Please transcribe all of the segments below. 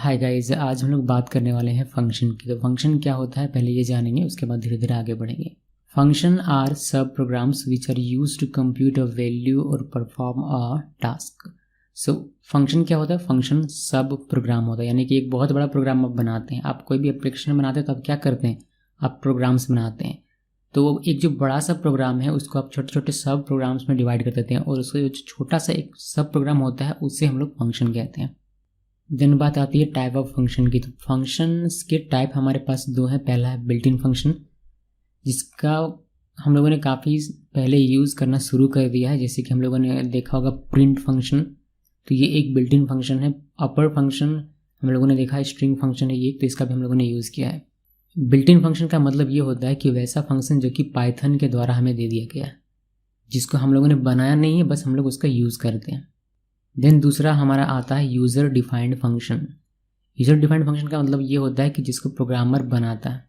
Hi guys, आज हम लोग बात करने वाले हैं फंक्शन की। तो फंक्शन क्या होता है पहले ये जानेंगे, उसके बाद धीरे धीरे आगे बढ़ेंगे। Function are sub programs which are use to compute a value और perform a task. So function क्या होता है? फंक्शन सब प्रोग्राम होता है, यानी कि एक बहुत बड़ा प्रोग्राम आप बनाते हैं। आप कोई भी एप्लीकेशन बनाते हैं तो आप क्या करते हैं? आप प्रोग्राम्स बनाते हैं। तो एक जो बड़ा सा प्रोग्राम है उसको आप छोटे छोटे सब प्रोग्राम्स में डिवाइड कर देते हैं, और उसको जो छोटा सा एक सब प्रोग्राम होता है उससे हम लोग फंक्शन कहते हैं। देन बात आती है टाइप ऑफ फंक्शन की। तो फंक्शंस के टाइप हमारे पास दो हैं। पहला है बिल्ट इन फंक्शन, जिसका हम लोगों ने काफ़ी पहले यूज़ करना शुरू कर दिया है। जैसे कि हम लोगों ने देखा होगा प्रिंट फंक्शन, तो ये एक बिल्ट इन फंक्शन है। अपर फंक्शन हम लोगों ने देखा है, स्ट्रिंग फंक्शन है ये, तो इसका भी हम लोगों ने यूज़ किया है। बिल्ट इन फंक्शन का मतलब ये होता है कि वैसा फंक्शन जो कि पाइथन के द्वारा हमें दे दिया गया है, जिसको हम लोगों ने बनाया नहीं है, बस हम लोग उसका यूज़ करते हैं। देन दूसरा हमारा आता है user defined function. User defined function का मतलब ये होता है कि जिसको प्रोग्रामर बनाता है।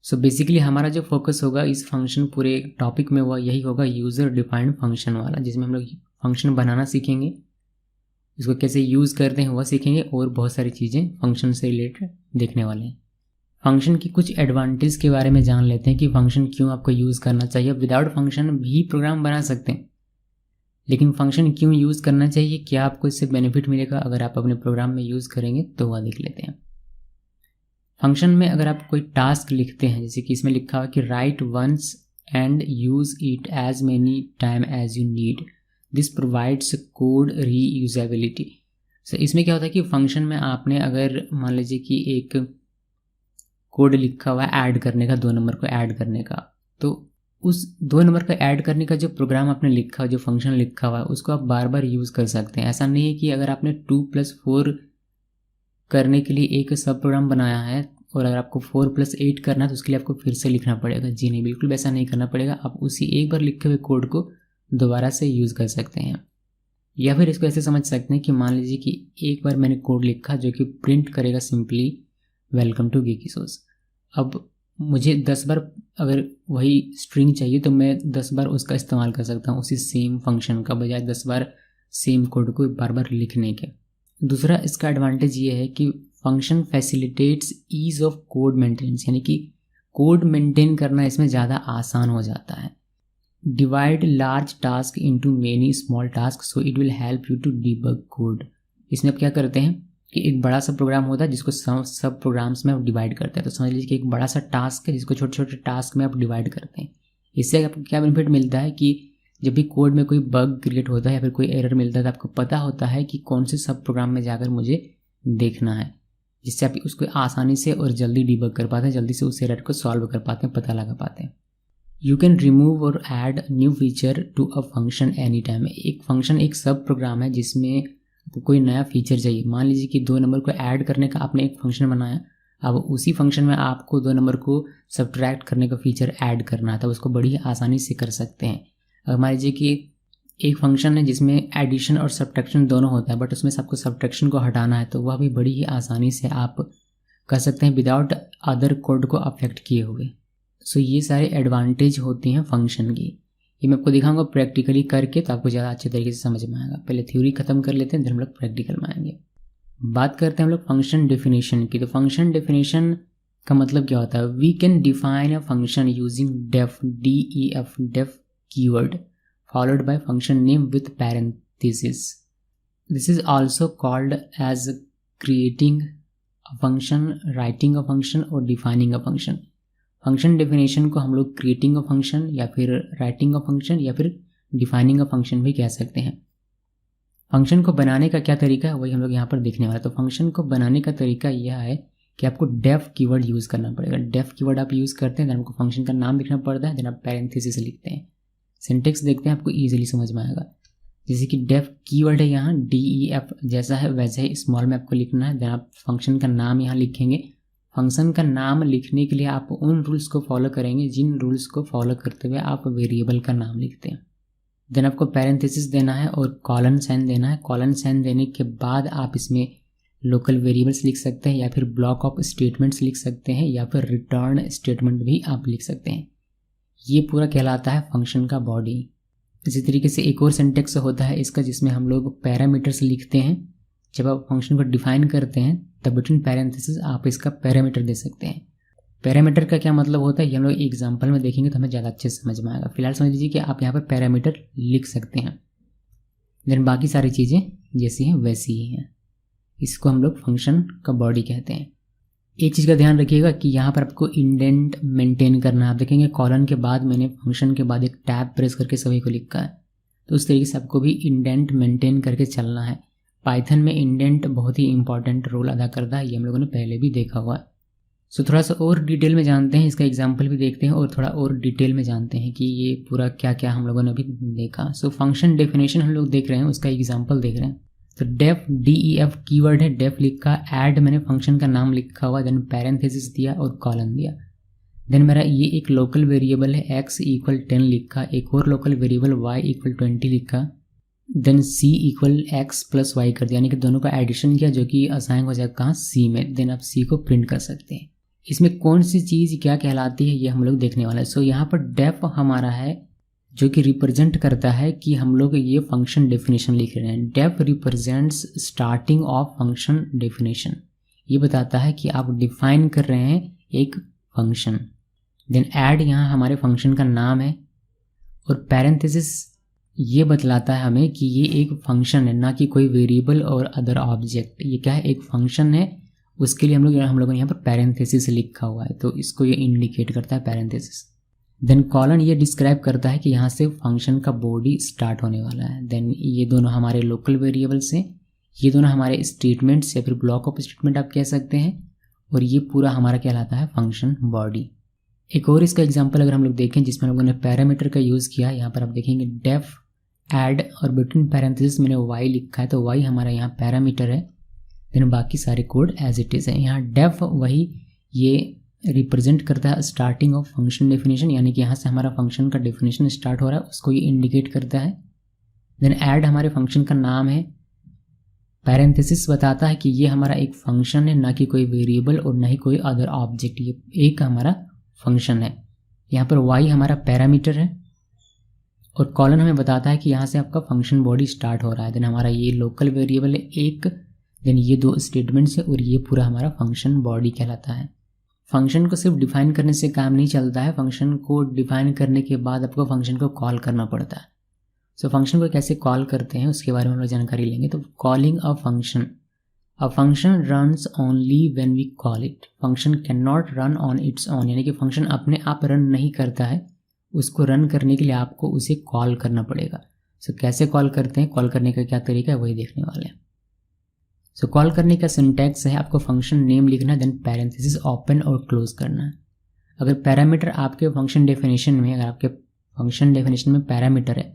सो बेसिकली हमारा जो फोकस होगा इस फंक्शन पूरे टॉपिक में वह यही होगा, यूज़र डिफाइंड फंक्शन वाला, जिसमें हम लोग फंक्शन बनाना सीखेंगे, इसको कैसे यूज़ करते हैं वह सीखेंगे, और बहुत सारी चीज़ें फंक्शन से रिलेटेड देखने वाले हैं। फंक्शन की कुछ एडवांटेज के बारे में जान लेते हैं कि फंक्शन क्यों आपको यूज़ करना चाहिए। विदाउट फंक्शन भी प्रोग्राम बना सकते हैं, लेकिन फंक्शन क्यों यूज़ करना चाहिए, क्या आपको इससे बेनिफिट मिलेगा अगर आप अपने प्रोग्राम में यूज़ करेंगे, तो वह देख लेते हैं। फंक्शन में अगर आप कोई टास्क लिखते हैं, जैसे कि इसमें लिखा हुआ कि write once and use it as many time as you need, this provides code reusability. So इसमें क्या होता है कि फंक्शन में आपने अगर मान लीजिए कि एक कोड लिखा हुआ है ऐड करने का, 2 नंबर को ऐड करने का, तो उस 2 नंबर का ऐड करने का जो प्रोग्राम आपने लिखा, जो फंक्शन लिखा हुआ है, उसको आप बार बार यूज़ कर सकते हैं। ऐसा नहीं है कि अगर आपने 2+4 करने के लिए एक सब प्रोग्राम बनाया है और अगर आपको 4+8 करना है तो उसके लिए आपको फिर से लिखना पड़ेगा। जी नहीं, बिल्कुल वैसा नहीं करना पड़ेगा। आप उसी एक बार लिखे हुए कोड को दोबारा से यूज़ कर सकते हैं। या फिर इसको ऐसे समझ सकते हैं कि मान लीजिए कि एक बार मैंने कोड लिखा जो कि प्रिंट करेगा सिंपली वेलकम टू गेकीसोस। अब मुझे 10 बार अगर वही स्ट्रिंग चाहिए तो मैं 10 बार उसका इस्तेमाल कर सकता हूँ, उसी सेम फंक्शन का, बजाय 10 बार सेम कोड को बार बार लिखने के। दूसरा इसका एडवांटेज ये है कि function facilitates ease of code maintenance, यानी कि कोड मेंटेन करना इसमें ज़्यादा आसान हो जाता है। Divide large task into many small task so it will help you to debug code. इसमें आप क्या करते हैं कि एक बड़ा सा प्रोग्राम होता है जिसको सब प्रोग्राम्स में आप डिवाइड करते हैं। तो समझ लीजिए कि एक बड़ा सा टास्क है जिसको छोटे छोटे टास्क में आप डिवाइड करते हैं। इससे आपको क्या बेनिफिट मिलता है कि जब भी कोड में कोई बग क्रिएट होता है या फिर कोई एरर मिलता है तो आपको पता होता है कि कौन से सब प्रोग्राम में जाकर मुझे देखना है, जिससे आप उसको आसानी से और जल्दी डिबग कर पाते हैं, जल्दी से उस एरर को सॉल्व कर पाते हैं, पता लगा पाते हैं। यू कैन रिमूव और add new feature to a function any time. एक फंक्शन एक सब प्रोग्राम है जिसमें तो कोई नया फीचर चाहिए। मान लीजिए कि 2 नंबर को ऐड करने का आपने एक फंक्शन बनाया, अब उसी फंक्शन में आपको 2 नंबर को सब्ट्रैक्ट करने का फीचर ऐड करना है, तब उसको बड़ी आसानी से कर सकते हैं। अगर मान लीजिए कि एक फंक्शन है जिसमें एडिशन और सब्ट्रैक्शन दोनों होता है, बट उसमें सबको सब्ट्रैक्शन को हटाना है, तो वह भी बड़ी ही आसानी से आप कर सकते हैं विदाउट अदर कोड को अफेक्ट किए हुए। सो ये सारे एडवांटेज होती हैं फंक्शन की। ये मैं आपको दिखाऊंगा प्रैक्टिकली करके, तो आपको ज़्यादा अच्छे तरीके से समझ में आएगा। पहले थ्योरी खत्म कर लेते हैं, फिर हम लोग प्रैक्टिकल में आएंगे। बात करते हैं हम लोग फंक्शन डेफिनेशन की। तो फंक्शन डेफिनेशन का मतलब क्या होता है? We can define a function using def DEF def keyword followed by function name with parenthesis. This is also called as creating a function, writing a function और defining a function. Function definition को हम लोग creating a function या फिर writing a function या फिर defining a function भी कह सकते हैं। फंक्शन को बनाने का क्या तरीका है वही हम लोग यहाँ पर देखने वाले हैं। तो फंक्शन को बनाने का तरीका यह है कि आपको डेफ कीवर्ड यूज़ करना पड़ेगा। डेफ कीवर्ड आप यूज़ करते हैं, देन आपको फंक्शन का नाम लिखना पड़ता है, देन आप पैरेंथेसिस लिखते हैं। सिंटेक्स देखते हैं, आपको ईजिली समझ में आएगा। जैसे कि डेफ कीवर्ड है यहाँ DEF जैसा है वैसे ही स्मॉल में आपको लिखना है, देन आप फंक्शन का नाम यहाँ लिखेंगे। फंक्शन का नाम लिखने के लिए आप उन रूल्स को फॉलो करेंगे जिन रूल्स को फॉलो करते हुए आप वेरिएबल का नाम लिखते हैं। देन आपको पैरेंथेसिस देना है और कॉलन साइन देना है। कॉलन साइन देने के बाद आप इसमें लोकल वेरिएबल्स लिख सकते हैं या फिर ब्लॉक ऑफ स्टेटमेंट्स लिख सकते हैं या फिर रिटर्न स्टेटमेंट भी आप लिख सकते हैं। ये पूरा कहलाता है फंक्शन का बॉडी। इसी तरीके से एक और सिंटेक्स होता है इसका, जिसमें हम लोग पैरामीटर्स लिखते हैं। जब आप फंक्शन को डिफाइन करते हैं तब बिटवीन पैरेंथेसिस आप इसका पैरामीटर दे सकते हैं। पैरामीटर का क्या मतलब होता है ये हम लोग एग्जाम्पल में देखेंगे तो हमें ज़्यादा अच्छे से समझ में आएगा। फिलहाल समझ लीजिए कि आप यहाँ पर पैरामीटर लिख सकते हैं, देन बाकी सारी चीज़ें जैसी हैं वैसी ही हैं। इसको हम लोग फंक्शन का बॉडी कहते हैं। एक चीज़ का ध्यान रखिएगा कि यहाँ पर आपको इंडेंट मेंटेन करना है। आप देखेंगे कॉलन के बाद मैंने फंक्शन के बाद एक टैब प्रेस करके सभी को लिखा है, तो उस तरीके से आपको भी इंडेंट मेंटेन करके चलना है। पाइथन में इंडेंट बहुत ही इंपॉर्टेंट रोल अदा करता है, ये हम लोगों ने पहले भी देखा हुआ है। सो थोड़ा सा और डिटेल में जानते हैं, इसका एग्जाम्पल भी देखते हैं और थोड़ा और डिटेल में जानते हैं कि ये पूरा क्या क्या हम लोगों ने अभी देखा। सो फंक्शन डेफिनेशन हम लोग देख रहे हैं, उसका एग्जाम्पल देख रहे हैं। तो डेफ DEF कीवर्ड है, डेफ लिखा, ऐड मैंने फंक्शन का नाम लिखा हुआ, देन पैरेंथेसिस दिया और कॉलन दिया। देन मेरा ये एक लोकल वेरिएबल है x = 10 लिखा, एक और लोकल वेरिएबल y = 20 लिखा, देन c = x + y कर दिया, यानी कि दोनों का एडिशन किया जो कि असाइन हो जाएगा कहाँ c में। देन आप c को प्रिंट कर सकते हैं। इसमें कौन सी चीज़ क्या कहलाती है ये हम लोग देखने वाला है। सो यहाँ पर डेफ हमारा है जो कि रिप्रेजेंट करता है कि हम लोग ये फंक्शन डेफिनेशन लिख रहे हैं। Def represents starting of function definition, ये बताता है कि आप डिफाइन कर रहे हैं एक फंक्शन। देन ऐड यहाँ हमारे फंक्शन का नाम है, और पैरेंथेसिस ये बतलाता है हमें कि ये एक फंक्शन है, ना कि कोई वेरिएबल और अदर ऑब्जेक्ट। ये क्या है, एक फंक्शन है, उसके लिए हम लोगों ने यहाँ पर पैरेंथेसिस लिखा हुआ है, तो इसको ये इंडिकेट करता है पैरेंथेसिस। देन कॉलन ये डिस्क्राइब करता है कि यहाँ से फंक्शन का बॉडी स्टार्ट होने वाला है। देन ये दोनों हमारे लोकल वेरिएबल्स हैं, ये दोनों हमारे स्टेटमेंट्स या फिर ब्लॉक ऑफ स्टेटमेंट आप कह सकते हैं, और ये पूरा हमारा कहलाता है फंक्शन बॉडी। एक और इसका एग्जांपल अगर हम लोग देखें जिसमें लोगों ने पैरामीटर का यूज़ किया, यहाँ पर आप देखेंगे डेफ ऐड और बिटवीन पैरेंथेसिस मैंने y लिखा है, तो y हमारा यहाँ पैरामीटर है। देन बाकी सारे कोड एज इट इज़ है। यहाँ डेफ वही ये रिप्रेजेंट करता है स्टार्टिंग ऑफ फंक्शन डेफिनेशन, यानी कि यहाँ से हमारा फंक्शन का डेफिनेशन स्टार्ट हो रहा है, उसको ये इंडिकेट करता है। देन ऐड हमारे फंक्शन का नाम है, पैरेंथेसिस बताता है कि ये हमारा एक फंक्शन है, ना कि कोई वेरिएबल और ना ही कोई अदर ऑब्जेक्ट, ये एक हमारा फंक्शन है। यहाँ पर y हमारा पैरामीटर है, और कॉलन हमें बताता है कि यहाँ से आपका फंक्शन बॉडी स्टार्ट हो रहा है। देन हमारा ये लोकल वेरिएबल है एक, देन ये दो स्टेटमेंट्स है, और ये पूरा हमारा फंक्शन बॉडी कहलाता है। फंक्शन को सिर्फ डिफाइन करने से काम नहीं चलता है, फंक्शन को डिफाइन करने के बाद आपको फंक्शन को कॉल करना पड़ता है। सो फंक्शन को कैसे कॉल करते हैं उसके बारे में हम लोग जानकारी लेंगे। तो calling a function runs only when we call it. Function can not run on its own, यानी कि फंक्शन अपने आप रन नहीं करता है, उसको रन करने के लिए आपको उसे कॉल करना पड़ेगा। सो कैसे कॉल करते हैं, कॉल करने का क्या तरीका है वही देखने वाले हैं। सो कॉल करने का सिंटैक्स है, आपको फंक्शन नेम लिखना है, देन पैरेंथेसिस ओपन और क्लोज करना है। अगर पैरामीटर आपके फंक्शन डेफिनेशन में, अगर आपके फंक्शन डेफिनेशन में पैरामीटर है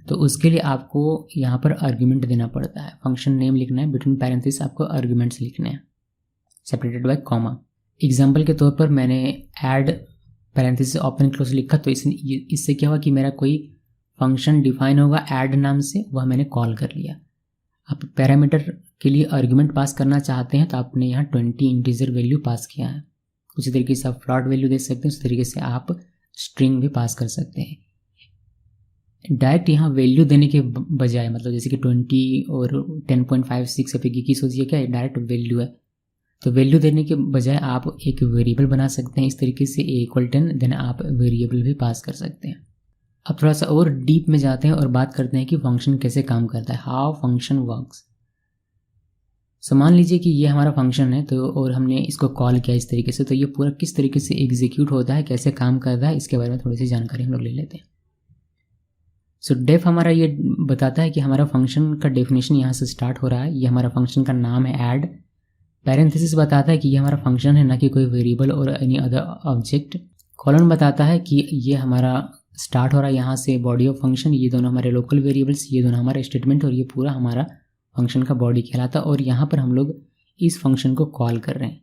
तो उसके लिए आपको यहाँ पर आर्ग्यूमेंट देना पड़ता है। फंक्शन नेम लिखना है, बिटवीन पैरेंथेसिस आपको आर्ग्यूमेंट्स लिखने हैं सेपरेटेड बाय कॉमा। एग्जाम्पल के तौर पर मैंने ऐड पैरेंथेसिस ओपन क्लोज लिखा, तो इससे क्या हुआ कि मेरा कोई फंक्शन डिफाइन होगा ऐड नाम से, वह मैंने कॉल कर लिया। आप पैरामीटर के लिए आर्ग्यूमेंट पास करना चाहते हैं तो आपने यहाँ 20 इंटीजर वैल्यू पास किया है। उसी तरीके से आप फ्लॉट वैल्यू दे सकते हैं, उसी तरीके से आप स्ट्रिंग भी पास कर सकते हैं। डायरेक्ट यहाँ वैल्यू देने के बजाय, मतलब जैसे कि 20 और 10.56 या फिर 21 हो जाए, क्या डायरेक्ट वैल्यू है, तो वैल्यू देने के बजाय आप एक वेरिएबल बना सकते हैं इस तरीके से a = 10, देन आप वेरिएबल भी पास कर सकते हैं। अब थोड़ा सा और डीप में जाते हैं और बात करते हैं कि फंक्शन कैसे काम करता है, हाउ फंक्शन वर्क्स। सो मान लीजिए कि ये हमारा फंक्शन है, तो और हमने इसको कॉल किया इस तरीके से, तो ये पूरा किस तरीके से एग्जीक्यूट होता है, कैसे काम करता है, इसके बारे में थोड़ी सी जानकारी हम लोग ले लेते हैं। सो डेफ हमारा ये बताता है कि हमारा फंक्शन का डेफिनेशन यहाँ से स्टार्ट हो रहा है, ये हमारा फंक्शन का नाम है ऐड। पैरेंथेसिस बताता है कि ये हमारा फंक्शन है, ना कि कोई वेरिएबल और एनी अदर ऑब्जेक्ट। कॉलन बताता है कि ये हमारा स्टार्ट हो रहा है यहाँ से बॉडी ऑफ फंक्शन, ये दोनों हमारे लोकल वेरिएबल्स, ये दोनों हमारे स्टेटमेंट, और ये पूरा हमारा फंक्शन का बॉडी कहलाता है। और यहाँ पर हम लोग इस फंक्शन को कॉल कर रहे हैं।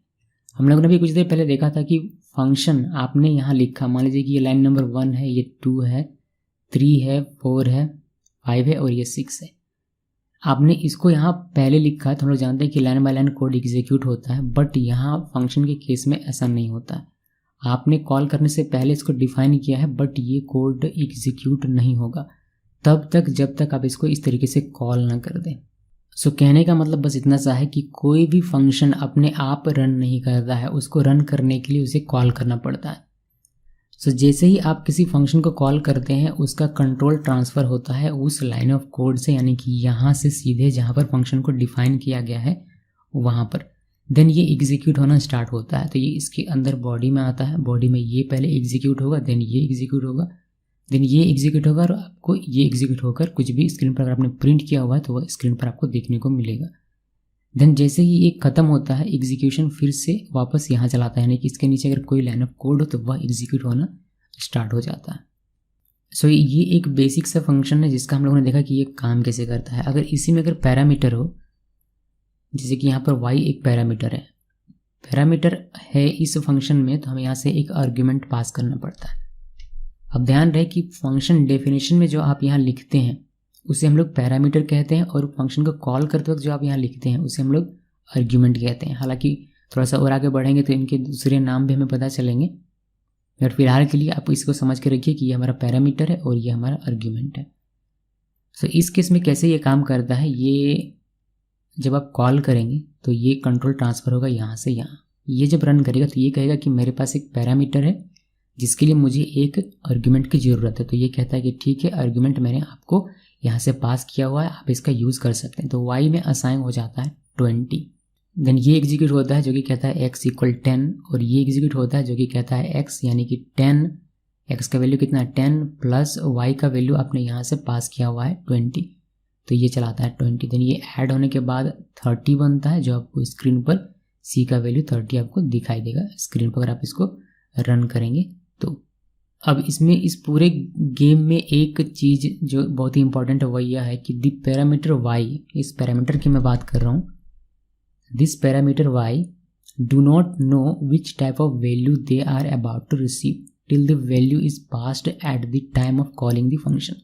हम लोगों ने भी कुछ देर पहले देखा था कि फंक्शन आपने यहाँ लिखा, मान लीजिए कि ये लाइन नंबर 1 है, ये 2 है, 3 है, 4 है, 5 है और ये 6 है। आपने इसको यहाँ पहले लिखा है, तो हम लोग जानते हैं कि line by line code execute होता है, बट यहाँ फंक्शन के केस में ऐसा नहीं होता है। आपने कॉल करने से पहले इसको डिफाइन किया है, बट ये कोड एग्जीक्यूट नहीं होगा तब तक जब तक आप इसको इस तरीके से कॉल ना कर दें। सो कहने का मतलब बस इतना सा है कि कोई भी फंक्शन अपने आप रन नहीं करता है, उसको रन करने के लिए उसे कॉल करना पड़ता है। सो जैसे ही आप किसी फंक्शन को कॉल करते हैं उसका कंट्रोल ट्रांसफ़र होता है उस लाइन ऑफ कोड से, यानी कि यहाँ से सीधे जहाँ पर फंक्शन को डिफाइन किया गया है वहाँ पर। देन ये एग्जीक्यूट होना स्टार्ट होता है। तो ये इसके अंदर बॉडी में आता है, बॉडी में ये पहले एग्जीक्यूट होगा, देन ये एग्जीक्यूट होगा, देन ये एग्जीक्यूट होगा और आपको ये एग्जीक्यूट होकर कुछ भी स्क्रीन पर अगर आपने प्रिंट किया हुआ है तो वह स्क्रीन पर आपको देखने को मिलेगा। देन जैसे ही ये ख़त्म होता है एग्जीक्यूशन फिर से वापस यहाँ चलाता है, यानी कि इसके नीचे अगर कोई लाइन ऑफ कोड हो तो वह एग्जीक्यूट होना स्टार्ट हो जाता है। सो ये एक बेसिक सा फंक्शन है जिसका हम लोगों ने देखा कि ये काम कैसे करता है। अगर इसी में अगर पैरामीटर हो, जैसे कि यहाँ पर y एक पैरामीटर है इस फंक्शन में, तो हमें यहाँ से एक आर्ग्यूमेंट पास करना पड़ता है। अब ध्यान रहे कि फंक्शन डेफिनेशन में जो आप यहाँ लिखते हैं उसे हम लोग पैरामीटर कहते हैं, और फंक्शन को कॉल करते वक्त जो आप यहाँ लिखते हैं उसे हम लोग आर्ग्यूमेंट कहते हैं। हालांकि थोड़ा सा और आगे बढ़ेंगे तो इनके दूसरे नाम भी हमें पता चलेंगे, बट फिलहाल के लिए आप इसको समझ के रखिए कि ये हमारा पैरामीटर है और ये हमारा आर्ग्यूमेंट है। सो इस केस में कैसे ये काम करता है, ये जब आप कॉल करेंगे तो ये कंट्रोल ट्रांसफ़र होगा यहाँ से यहाँ। ये जब रन करेगा तो ये कहेगा कि मेरे पास एक पैरामीटर है जिसके लिए मुझे एक आर्ग्यूमेंट की ज़रूरत है। तो ये कहता है कि ठीक है, आर्ग्यूमेंट मैंने आपको यहाँ से पास किया हुआ है, आप इसका यूज़ कर सकते हैं। तो y में असाइन हो जाता है 20। देन ये एग्जीक्यूट होता है जो कि कहता है x = 10, और ये एग्जीक्यूट होता है जो कि कहता है x यानी कि 10, x का वैल्यू कितना है 10 प्लस y का वैल्यू आपने यहाँ से पास किया हुआ है 20, तो ये चलाता है 20। देन ये ऐड होने के बाद 30 बनता है, जो आपको स्क्रीन पर c का वैल्यू 30 आपको दिखाई देगा स्क्रीन पर अगर आप इसको रन करेंगे तो। अब इसमें इस पूरे गेम में एक चीज़ जो बहुत ही इंपॉर्टेंट है वह यह है कि द पैरामीटर y, इस पैरामीटर की मैं बात कर रहा हूँ, this parameter y do not know which type of value they are about to receive till the value is passed at the time of calling the function।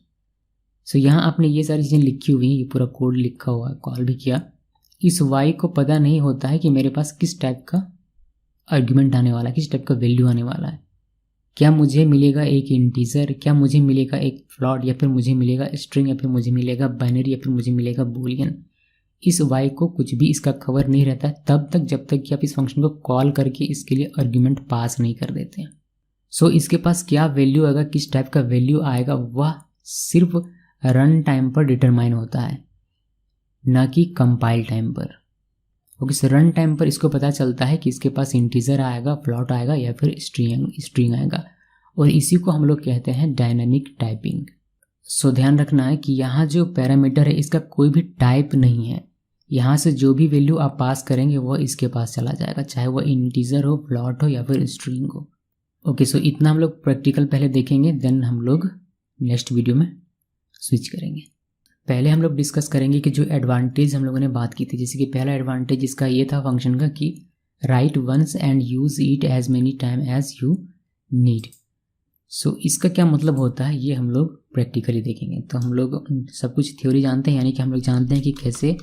सो यहाँ आपने ये सारी चीज़ें लिखी हुई हैं, ये पूरा कोड लिखा हुआ है, कॉल भी किया। इस y को पता नहीं होता है कि मेरे पास किस टाइप का आर्ग्यूमेंट आने वाला है, किस टाइप का वैल्यू आने वाला है। क्या मुझे मिलेगा एक इंटीजर, क्या मुझे मिलेगा एक फ्लॉट, या फिर मुझे मिलेगा स्ट्रिंग, या फिर मुझे मिलेगा बाइनरी, या फिर मुझे मिलेगा बूलियन। इस y को कुछ भी इसका खबर नहीं रहता है तब तक जब तक कि आप इस फंक्शन को कॉल करके इसके लिए आर्ग्यूमेंट पास नहीं कर देते हैं। सो इसके पास क्या वैल्यू आएगा, किस टाइप का वैल्यू आएगा, वह सिर्फ रन टाइम पर डिटरमाइन होता है, ना कि कंपाइल टाइम पर। क्योंकि रन टाइम पर इसको पता चलता है कि इसके पास इंटीजर आएगा, फ्लॉट आएगा, या फिर स्ट्रिंग आएगा, और इसी को हम लोग कहते हैं डायनामिक टाइपिंग। सो ध्यान रखना है कि यहाँ जो पैरामीटर है इसका कोई भी टाइप नहीं है, यहाँ से जो भी वैल्यू आप पास करेंगे वह इसके पास चला जाएगा, चाहे वह इंटीजर हो, फ्लॉट हो, या फिर स्ट्रिंग हो। ओके, सो इतना हम लोग प्रैक्टिकल पहले देखेंगे, देन हम लोग नेक्स्ट वीडियो में स्विच करेंगे। पहले हम लोग डिस्कस करेंगे कि जो एडवांटेज हम लोगों ने बात की थी, जैसे कि पहला एडवांटेज इसका ये था फंक्शन का कि write once and use it as many time as you need. So इसका क्या मतलब होता है ये हम लोग प्रैक्टिकली देखेंगे। तो हम लोग सब कुछ थ्योरी जानते हैं, यानी कि हम लोग जानते हैं कि कैसे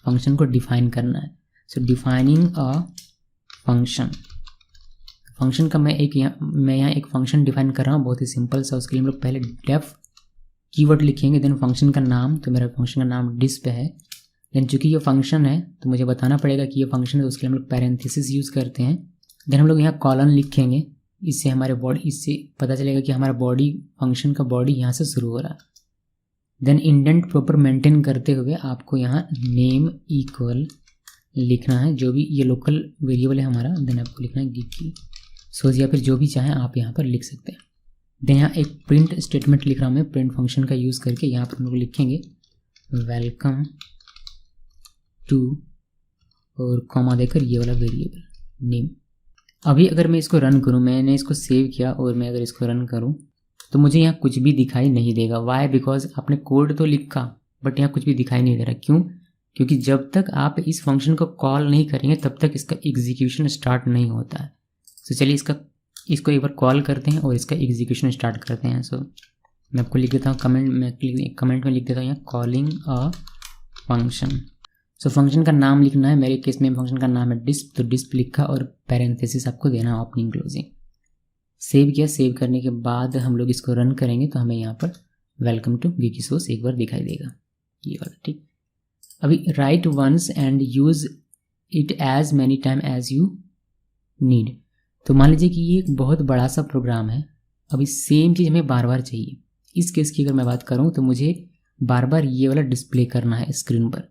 फंक्शन को डिफाइन करना है। सो डिफाइनिंग अ फंक्शन का मैं यहाँ एक फंक्शन डिफाइन कर रहा हूँ, बहुत ही सिंपल सा। उसके लिए हम लोग पहले डेफ कीवर्ड लिखेंगे, देन फंक्शन का नाम, तो मेरा फंक्शन का नाम डिस्प है। देन चूंकि ये फंक्शन है तो मुझे बताना पड़ेगा कि ये फंक्शन है, तो उसके लिए हम लोग पैरेंथेसिस यूज़ करते हैं। देन हम लोग यहाँ कॉलन लिखेंगे, इससे पता चलेगा कि हमारा बॉडी, फंक्शन का बॉडी यहाँ से शुरू हो रहा है। देन इंडेंट प्रॉपर मेंटेन करते हुए आपको यहाँ नेम इक्वल लिखना है, जो भी ये लोकल वेरिएबल है हमारा। देन आपको लिखना है गिकी सोच, या फिर जो भी चाहें आप यहाँ पर लिख सकते हैं। देन यहाँ एक प्रिंट स्टेटमेंट लिख रहा हूँ मैं, प्रिंट फंक्शन का यूज़ करके। यहाँ पर हम लोग लिखेंगे वेलकम टू और कॉमा देकर ये वाला वेरिएबल नेम। अभी अगर मैं इसको रन करूँ, मैंने इसको सेव किया और मैं अगर इसको रन करूँ तो मुझे यहाँ कुछ भी दिखाई नहीं देगा। वाई? बिकॉज आपने कोड तो लिखा बट यहाँ कुछ भी दिखाई नहीं दे रहा। क्यों? क्योंकि जब तक आप इस फंक्शन को कॉल नहीं करेंगे तब तक इसका एग्जीक्यूशन स्टार्ट नहीं होता है। तो चलिए इसको एक बार कॉल करते हैं और इसका एग्जीक्यूशन स्टार्ट करते हैं। सो मैं आपको लिख देता हूँ कमेंट में लिख देता हूँ यहाँ calling a function. So function का नाम लिखना है, मेरे केस में फंक्शन का नाम है डिस्प, तो डिस्प लिखा और पैरेंथेसिस आपको देना है ओपनिंग क्लोजिंग। सेव किया, सेव करने के बाद हम लोग इसको रन करेंगे तो हमें यहाँ पर वेलकम टू गिकी सोर्स एक बार दिखाई देगा, ये वाला। ठीक, अभी right once and use it as many time as you need. तो मान लीजिए कि ये एक बहुत बड़ा सा प्रोग्राम है, अभी सेम चीज़ हमें बार बार चाहिए। इस केस की अगर मैं बात करूँ तो मुझे बार बार ये वाला डिस्प्ले करना है स्क्रीन पर।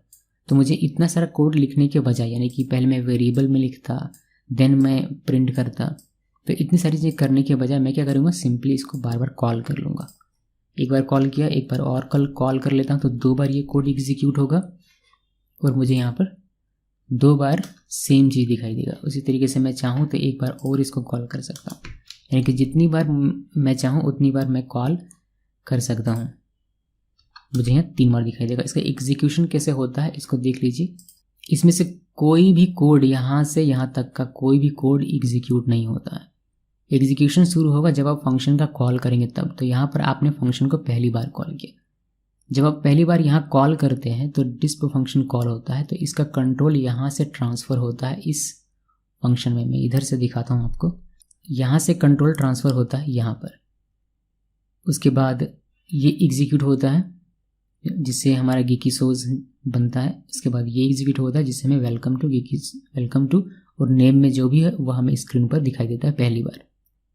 तो मुझे इतना सारा कोड लिखने के बजाय, यानी कि पहले मैं वेरिएबल में लिखता, देन मैं प्रिंट करता, तो इतनी सारी चीज़ें करने के बजाय मैं क्या करूँगा, सिंपली इसको बार बार कॉल कर लूँगा। एक बार कॉल किया, एक बार और कॉल कर लेता हूँ, तो 2 बार ये कोड एग्जीक्यूट होगा और मुझे यहाँ पर 2 बार सेम चीज़ दिखाई देगा। उसी तरीके से मैं चाहूँ तो एक बार और इसको कॉल कर सकता हूँ, यानी कि जितनी बार मैं चाहूँ उतनी बार मैं कॉल कर सकता हूँ। मुझे यहाँ 3 बार दिखाई देगा। इसका एग्जीक्यूशन कैसे होता है इसको देख लीजिए। इसमें से कोई भी कोड, यहाँ से यहाँ तक का कोई भी कोड एग्जीक्यूट नहीं होता है। एग्जीक्यूशन शुरू होगा जब आप फंक्शन का कॉल करेंगे तब। तो यहाँ पर आपने फंक्शन को पहली बार कॉल किया, जब आप पहली बार यहाँ कॉल करते हैं तो डिस्प फंक्शन कॉल होता है, तो इसका कंट्रोल यहाँ से ट्रांसफ़र होता है इस फंक्शन में। मैं इधर से दिखाता हूँ आपको, यहाँ से कंट्रोल ट्रांसफ़र होता है यहाँ पर। उसके बाद ये एग्जीक्यूट होता है जिससे हमारा गीकीसोज बनता है। इसके बाद ये एग्जीक्यूट होता है जिससे हमें वेलकम टू और नेम में जो भी है वह हमें स्क्रीन पर दिखाई देता है पहली बार।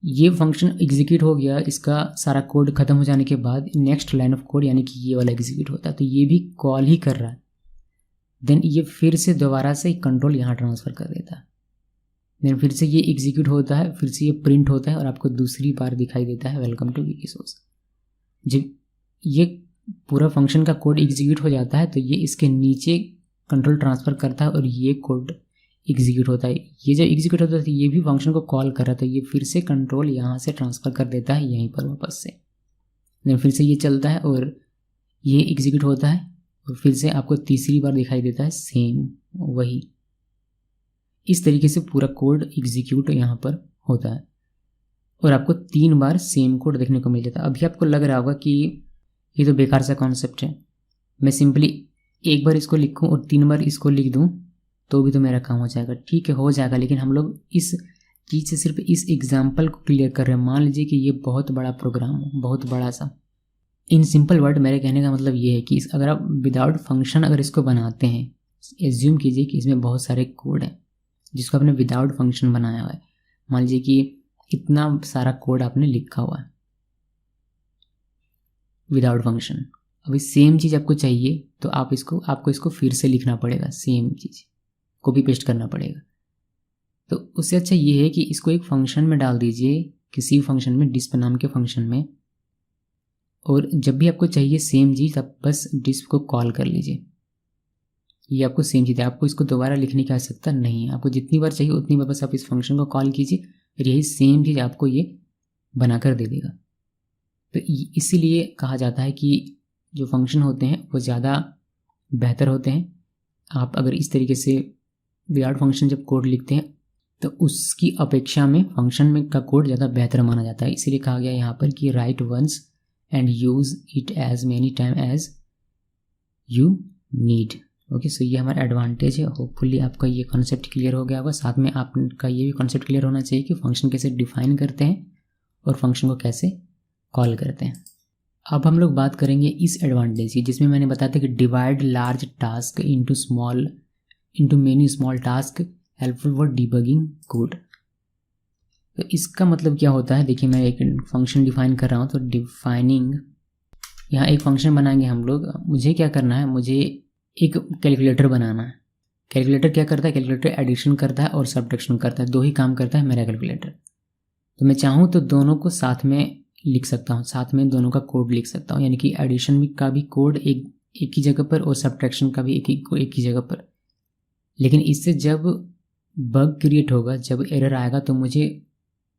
ये फंक्शन एग्जीक्यूट हो गया, इसका सारा कोड खत्म हो जाने के बाद नेक्स्ट लाइन ऑफ कोड यानी कि ये वाला एग्जीक्यूट होता है, तो ये भी कॉल ही कर रहा है। देन ये फिर से दोबारा से कंट्रोल यहाँ ट्रांसफ़र कर देता है। देन फिर से ये एग्जीक्यूट होता है, फिर से ये प्रिंट होता है और आपको दूसरी बार दिखाई देता है वेलकम टू गीकीसोज। जब ये पूरा फंक्शन का कोड एग्जीक्यूट हो जाता है तो ये इसके नीचे कंट्रोल ट्रांसफ़र करता है और ये कोड एग्जीक्यूट होता है। ये जब एग्जीक्यूट होता है तो ये भी फंक्शन को कॉल कर रहा था, ये फिर से कंट्रोल यहाँ से ट्रांसफ़र कर देता है यहीं पर वापस से। देन फिर से ये चलता है और ये एग्जीक्यूट होता है और फिर से आपको तीसरी बार दिखाई देता है सेम वही। इस तरीके से पूरा कोड एग्जीक्यूट यहाँ पर होता है और आपको 3 बार सेम कोड देखने को मिल जाता है। अभी आपको लग रहा होगा कि ये तो बेकार सा कॉन्सेप्ट है, मैं सिंपली एक बार इसको लिखूँ और 3 बार इसको लिख दूँ तो भी तो मेरा काम हो जाएगा। ठीक है, हो जाएगा, लेकिन हम लोग इस चीज़ से सिर्फ इस एग्जाम्पल को क्लियर कर रहे हैं। मान लीजिए कि ये बहुत बड़ा प्रोग्राम हो, बहुत बड़ा सा। इन सिंपल वर्ड मेरे कहने का मतलब ये है कि अगर आप विदाउट फंक्शन अगर इसको बनाते हैं, एज्यूम कीजिए कि इसमें बहुत सारे कोड हैं जिसको आपने विदाउट फंक्शन बनाया हुआ है। मान लीजिए कि इतना सारा कोड आपने लिखा हुआ है विदाउट फंक्शन। अभी सेम चीज़ आपको चाहिए तो आपको इसको फिर से लिखना पड़ेगा, सेम चीज़ कॉपी पेस्ट करना पड़ेगा। तो उससे अच्छा ये है कि इसको एक फंक्शन में डाल दीजिए, किसी फंक्शन में, डिस्प नाम के फंक्शन में, और जब भी आपको चाहिए सेम चीज़ आप बस डिस्प को कॉल कर लीजिए। ये आपको सेम चीज़ है, आपको इसको दोबारा लिखने की आवश्यकता नहीं है। आपको जितनी बार चाहिए उतनी बार बस आप इस फंक्शन को कॉल कीजिए और यही सेम चीज़ आपको ये बनाकर दे देगा। तो इसीलिए कहा जाता है कि जो फंक्शन होते हैं वो ज़्यादा बेहतर होते हैं। आप अगर इस तरीके से विदाउट फंक्शन जब कोड लिखते हैं तो उसकी अपेक्षा में फंक्शन में का कोड ज़्यादा बेहतर माना जाता है। इसीलिए कहा गया यहाँ पर कि write once and use it as many time as you need. Okay, so ये हमारा एडवांटेज है। होपफुली आपका ये कॉन्सेप्ट क्लियर हो गया होगा। साथ में आपका ये भी कॉन्सेप्ट क्लियर होना चाहिए कि फंक्शन कैसे डिफाइन करते हैं और फंक्शन को कैसे कॉल करते हैं। अब हम लोग बात करेंगे इस एडवांटेज की जिसमें मैंने बताया था कि divide large task into many small task helpful for debugging code. तो इसका मतलब क्या होता है, देखिए मैं एक फंक्शन डिफाइन कर रहा हूँ। तो डिफाइनिंग, यहाँ एक फंक्शन बनाएंगे हम लोग। मुझे क्या करना है, मुझे एक कैलकुलेटर बनाना है। कैलकुलेटर क्या करता है, कैलकुलेटर एडिशन करता है और सब्ट्रैक्शन करता है, 2 ही काम करता है मेरा कैलकुलेटर। तो मैं चाहूँ तो दोनों को साथ में लिख सकता हूँ, साथ में दोनों का कोड लिख सकता हूँ, यानी कि एडिशन का भी कोड एक ही जगह पर और सब्ट्रैक्शन का भी एक ही जगह पर। लेकिन इससे जब बग क्रिएट होगा, जब एरर आएगा, तो मुझे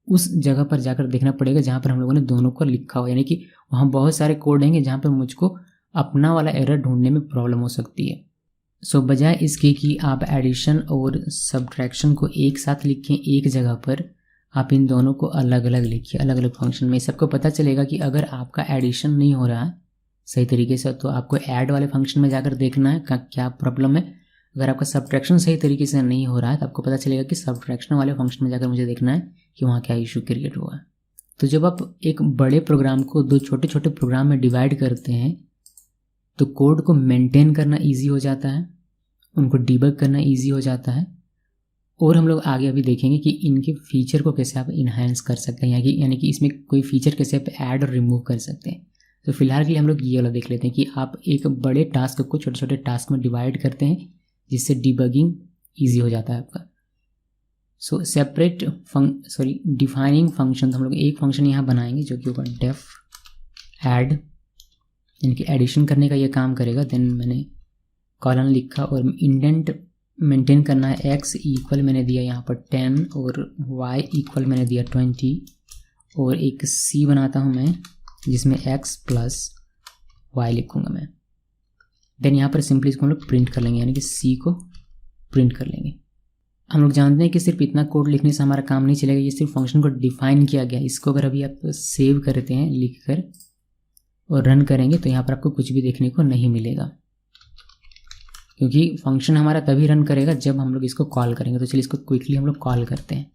उस जगह पर जाकर देखना पड़ेगा जहाँ पर हम लोगों ने दोनों को लिखा हो, यानी कि वहाँ बहुत सारे कोड होंगे जहाँ पर मुझको अपना वाला एरर ढूंढने में प्रॉब्लम हो सकती है। सो बजाय इसके कि आप एडिशन और सब्ट्रैक्शन को एक साथ लिखें एक जगह पर, आप इन दोनों को अलग अलग लिखिए, अलग अलग फंक्शन में। सबको पता चलेगा कि अगर आपका एडिशन नहीं हो रहा है सही तरीके से तो आपको ऐड वाले फंक्शन में जाकर देखना है क्या प्रॉब्लम है। अगर आपका सब्ट्रैक्शन सही तरीके से नहीं हो रहा है तो आपको पता चलेगा कि सब्ट्रैक्शन वाले फंक्शन में जाकर मुझे देखना है कि वहाँ क्या इशू क्रिएट हुआ है। तो जब आप एक बड़े प्रोग्राम को 2 छोटे छोटे प्रोग्राम में डिवाइड करते हैं तो कोड को मेंटेन करना ईजी हो जाता है उनको डिबग करना ईजी हो जाता है। और हम लोग आगे अभी देखेंगे कि इनके फीचर को कैसे आप इन्हांस कर सकते हैं, यानी कि इसमें कोई फीचर कैसे आप ऐड और रिमूव कर सकते हैं। तो फिलहाल के लिए हम लोग ये वाला देख लेते हैं कि आप एक बड़े टास्क को छोटे छोटे टास्क में डिवाइड करते हैं, जिससे डिबगिंग ईजी हो जाता है आपका। सो डिफाइनिंग फंक्शन, हम लोग एक फंक्शन यहाँ बनाएंगे जो कि होगा डेफ ऐड, यानी कि एडिशन करने का ये काम करेगा। देन मैंने कॉलन लिखा और इंडेंट मेंटेन करना है। x इक्वल मैंने दिया यहाँ पर 10 और y इक्वल मैंने दिया 20 और एक c बनाता हूँ मैं जिसमें x प्लस y लिखूँगा मैं। देन यहाँ पर सिंपली इसको हम लोग प्रिंट कर लेंगे, यानी कि c को प्रिंट कर लेंगे। हम लोग जानते हैं कि सिर्फ इतना कोड लिखने से हमारा काम नहीं चलेगा, ये सिर्फ फंक्शन को डिफाइन किया गया। इसको अगर अभी आप सेव करते हैं लिख कर और रन करेंगे तो यहाँ पर आपको कुछ भी देखने को नहीं मिलेगा, क्योंकि फंक्शन हमारा तभी रन करेगा जब हम लोग इसको कॉल करेंगे। तो चलिए इसको क्विकली हम लोग कॉल करते हैं।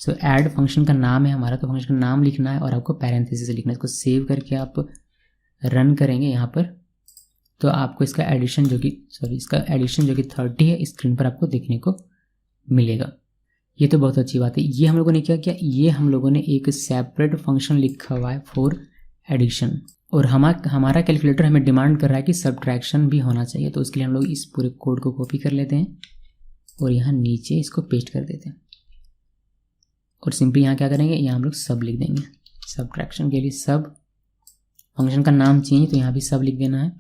सो ऐड फंक्शन का नाम है हमारा, तो फंक्शन का नाम लिखना है और आपको पैरेंथेसिस लिखना है। इसको सेव करके आप रन करेंगे यहाँ पर, तो आपको इसका एडिशन जो कि 30 है स्क्रीन पर आपको देखने को मिलेगा। ये तो बहुत अच्छी बात है। ये हम लोगों ने क्या किया, ये हम लोगों ने एक सेपरेट फंक्शन लिखा हुआ है फॉर एडिशन, और हमारा कैलकुलेटर हमें डिमांड कर रहा है कि सब्ट्रैक्शन भी होना चाहिए। तो उसके लिए हम लोग इस पूरे कोड को कॉपी कर लेते हैं और यहाँ नीचे इसको पेस्ट कर देते हैं और सिंपली यहाँ क्या करेंगे, यहाँ हम लोग सब लिख देंगे। सब्ट्रैक्शन के लिए सब, फंक्शन का नाम चाहिए तो यहाँ भी सब लिख देना है।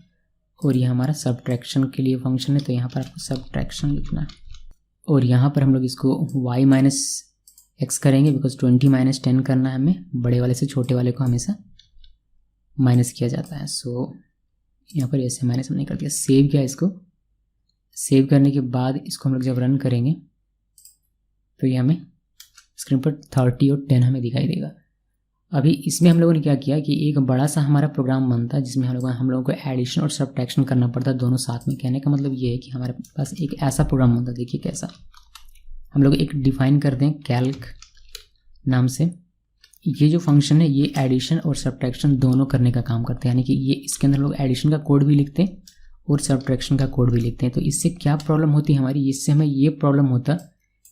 और ये हमारा सब्ट्रैक्शन के लिए फंक्शन है तो यहाँ पर आपको सब्ट्रैक्शन लिखना है। और यहाँ पर हम लोग इसको y माइनस एक्स करेंगे, बिकॉज 20 माइनस 10 करना है हमें। बड़े वाले से छोटे वाले को हमेशा माइनस किया जाता है। सो यहाँ पर ऐसे माइनस हमने कर दिया, सेव किया। इसको सेव करने के बाद इसको हम लोग जब रन करेंगे तो ये हमें स्क्रीन पर 30 और 10 हमें दिखाई देगा। अभी इसमें हम लोगों ने क्या किया कि एक बड़ा सा हमारा प्रोग्राम बनता है जिसमें हम लोगों को एडिशन और सब्ट्रैक्शन करना पड़ता है दोनों साथ में। कहने का मतलब ये है कि हमारे पास एक ऐसा प्रोग्राम बनता है, देखिए कैसा। हम लोग एक डिफाइन करते हैं कैल्क नाम से। ये जो फंक्शन है ये एडिशन और सब्ट्रैक्शन दोनों करने का काम करते हैं, यानी कि ये इसके अंदर लोग एडिशन का कोड भी लिखते हैं और सब्ट्रैक्शन का कोड भी लिखते हैं। तो इससे क्या प्रॉब्लम होती है हमारी, इससे हमें ये प्रॉब्लम होता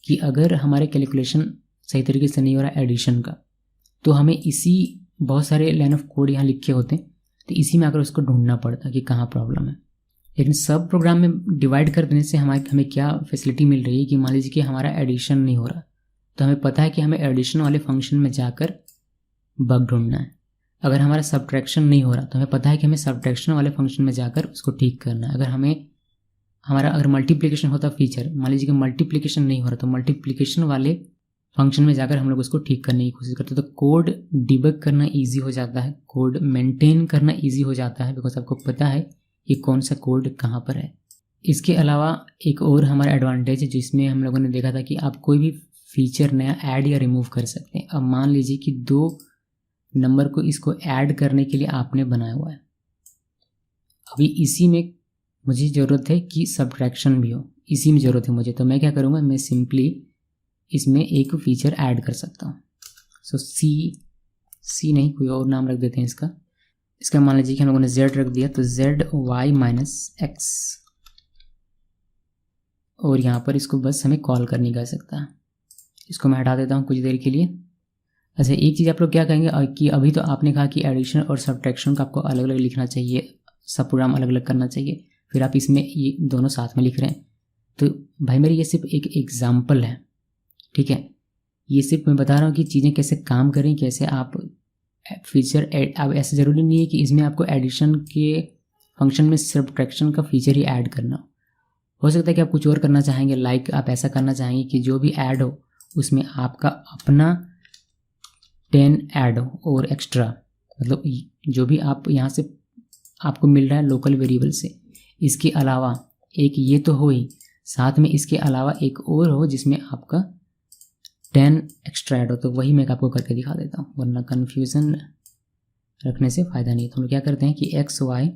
कि अगर हमारे कैलकुलेशन सही तरीके से नहीं हो रहा एडिशन का, तो हमें इसी बहुत सारे लाइन ऑफ कोड यहाँ लिखे होते हैं, तो इसी में आकर उसको ढूंढना पड़ता है कि कहाँ प्रॉब्लम है। लेकिन सब प्रोग्राम में डिवाइड कर देने से हमें क्या फैसिलिटी मिल रही है कि मान लीजिए कि हमारा एडिशन नहीं हो रहा, तो हमें पता है कि हमें एडिशन वाले फंक्शन में जाकर बग ढूंढना है। अगर हमारा सब्ट्रैक्शन नहीं हो रहा तो हमें पता है कि हमें सब्ट्रैक्शन वाले फंक्शन में जाकर उसको ठीक करना है। अगर मल्टीप्लिकेशन होता फीचर, मान लीजिए कि मल्टीप्लिकेशन नहीं हो रहा, तो मल्टीप्लिकेशन वाले फंक्शन में जाकर हम लोग उसको ठीक करने की कोशिश करते हैं। तो कोड डिबग करना ईजी हो जाता है, कोड मेंटेन करना ईजी हो जाता है, बिकॉज आपको पता है कि कौन सा कोड कहाँ पर है। इसके अलावा एक और हमारा एडवांटेज है जिसमें हम लोगों ने देखा था कि आप कोई भी फीचर नया ऐड या रिमूव कर सकते हैं। अब मान लीजिए कि 2 नंबर को इसको ऐड करने के लिए आपने बनाया हुआ है, अभी इसी में मुझे ज़रूरत है कि सब्ट्रैक्शन भी हो, इसी में ज़रूरत है मुझे। तो मैं क्या करूँगा, मैं सिंपली इसमें एक फीचर ऐड कर सकता हूँ। सो सी नहीं, कोई और नाम रख देते हैं इसका मान लीजिए कि हम लोगों ने z रख दिया, तो z y माइनस एक्स, और यहाँ पर इसको बस हमें कॉल करने का सकता है। इसको मैं हटा देता हूँ कुछ देर के लिए। अच्छा, एक चीज़ आप लोग क्या कहेंगे कि अभी तो आपने कहा कि एडिशन और सब्ट्रैक्शन का आपको अलग अलग लिखना चाहिए, सब प्रोग्राम अलग अलग करना चाहिए, फिर आप इसमें ये दोनों साथ में लिख रहे हैं। तो भाई मेरी ये सिर्फ एक एग्जाम्पल है, ठीक है। ये सिर्फ मैं बता रहा हूँ कि चीज़ें कैसे काम करें, कैसे आप फीचर अब ऐसा ज़रूरी नहीं है कि इसमें आपको एडिशन के फंक्शन में सब्ट्रैक्शन का फीचर ही ऐड करना हो सकता है कि आप कुछ और करना चाहेंगे, लाइक आप ऐसा करना चाहेंगे कि जो भी ऐड हो उसमें आपका अपना 10 ऐड हो और एक्स्ट्रा, मतलब जो भी आप यहाँ से आपको मिल रहा है लोकल वेरिएबल से, इसके अलावा एक ये तो हो ही, साथ में इसके अलावा एक और हो जिसमें आपका 10 एक्स्ट्रा ऐड हो। तो वही मैं आपको करके दिखा देता हूँ, वरना कन्फ्यूज़न रखने से फ़ायदा नहीं है। तो हम लोग क्या करते हैं कि एक्स वाई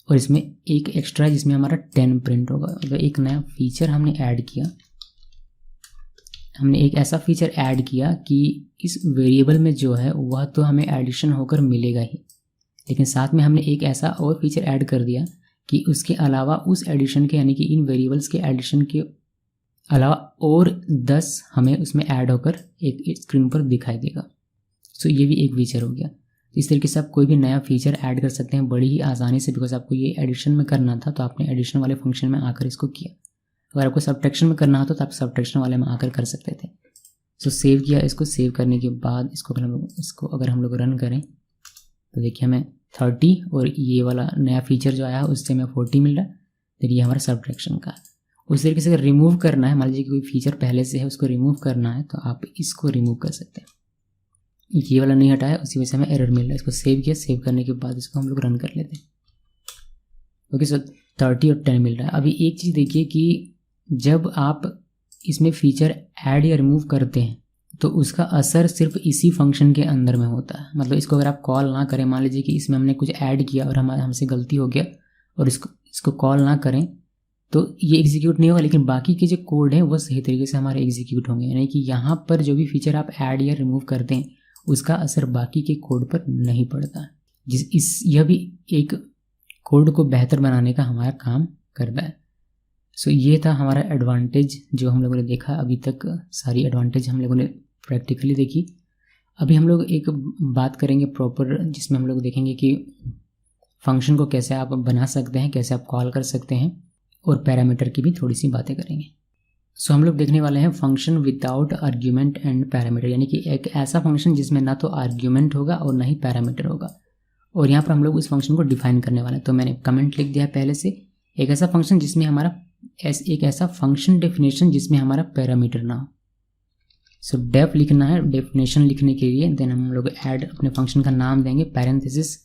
और इसमें एक एक्स्ट्रा जिसमें हमारा 10 प्रिंट होगा। तो एक नया फीचर हमने ऐड किया, हमने एक ऐसा फीचर ऐड किया कि इस वेरिएबल में जो है वह तो हमें एडिशन होकर मिलेगा ही, लेकिन साथ में हमने एक ऐसा और फीचर ऐड कर दिया कि उसके अलावा उस एडिशन के यानी कि इन वेरिएबल्स के एडिशन के अलावा और 10 हमें उसमें ऐड होकर एक स्क्रीन पर दिखाई देगा। सो ये भी एक फीचर हो गया। इस तरीके से आप कोई भी नया फीचर ऐड कर सकते हैं बड़ी ही आसानी से, बिकॉज आपको ये एडिशन में करना था तो आपने एडिशन वाले फंक्शन में आकर इसको किया। अगर आपको सबट्रैक्शन में करना हो तो आप सबट्रैक्शन वाले में आकर कर सकते थे। सो सेव किया। इसको सेव करने के बाद इसको अगर हम लोग रन करें तो देखिए हमें 30 और ये वाला नया फीचर जो आया है उससे हमें 40 मिल रहा है। तो ये हमारा सबट्रैक्शन का है। उस तरीके से अगर रिमूव करना है, मान लीजिए कोई फीचर पहले से है उसको रिमूव करना है तो आप इसको रिमूव कर सकते हैं। ये वाला नहीं हटाया, उसी वजह से हमें एरर मिल रहा है। इसको सेव किया। सेव करने के बाद इसको हम लोग रन कर लेते हैं। ओके, सो 30 और 10 मिल रहा है। अभी एक चीज़ देखिए कि जब आप इसमें फीचर ऐड या रिमूव करते हैं तो उसका असर सिर्फ इसी फंक्शन के अंदर में होता है। मतलब इसको अगर आप कॉल ना करें, मान लीजिए कि इसमें हमने कुछ ऐड किया और हमसे गलती हो गया और इसको कॉल ना करें तो ये एग्जीक्यूट नहीं होगा, लेकिन बाकी के जो कोड हैं वो सही तरीके से हमारे एग्जीक्यूट होंगे। यानी कि यहाँ पर जो भी फीचर आप ऐड या रिमूव करते हैं उसका असर बाकी के कोड पर नहीं पड़ता। यह भी एक कोड को बेहतर बनाने का हमारा काम करता है। सो ये था हमारा एडवांटेज जो हम लोगों ने देखा अभी तक। सारी एडवांटेज हम लोगों ने प्रैक्टिकली देखी। अभी हम लोग एक बात करेंगे प्रॉपर, जिसमें हम लोग देखेंगे कि फंक्शन को कैसे आप बना सकते हैं, कैसे आप कॉल कर सकते हैं, और पैरामीटर की भी थोड़ी सी बातें करेंगे। सो हम लोग देखने वाले हैं function without argument and parameter, यानी कि एक ऐसा फंक्शन जिसमें ना तो आर्ग्यूमेंट होगा और ना ही पैरामीटर होगा। और यहाँ पर हम लोग उस फंक्शन को डिफाइन करने वाले हैं। तो मैंने कमेंट लिख दिया है पहले से, एक ऐसा फंक्शन जिसमें हमारा एक ऐसा फंक्शन डेफिनेशन जिसमें हमारा पैरामीटर ना हो। सो डेफ लिखना है डेफिनेशन लिखने के लिए। देन हम लोग ऐड अपने फंक्शन का नाम देंगे। पैरेंथेसिस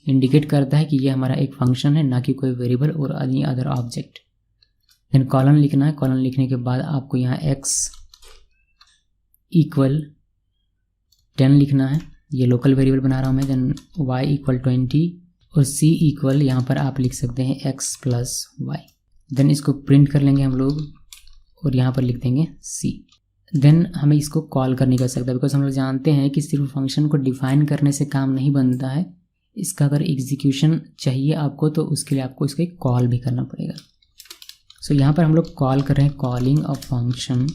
इंडिकेट करता है कि ये हमारा एक फंक्शन है, ना कि कोई वेरिएबल और any other object. Then colon लिखना है। कॉलन लिखने के बाद आपको यहाँ x इक्वल 10 लिखना है, ये लोकल वेरिएबल बना रहा हूँ मैं। देन y इक्वल 20 और c इक्वल यहाँ पर आप लिख सकते हैं x प्लस y। देन इसको प्रिंट कर लेंगे हम लोग और यहाँ पर लिख देंगे c। देन हमें इसको कॉल करने का सकता है, बिकॉज हम लोग जानते हैं कि सिर्फ फंक्शन को डिफाइन करने से काम नहीं बनता है। इसका अगर एग्जीक्यूशन चाहिए आपको तो उसके लिए आपको इसका कॉल भी करना पड़ेगा। सो यहाँ पर हम लोग कॉल कर रहे हैं calling a function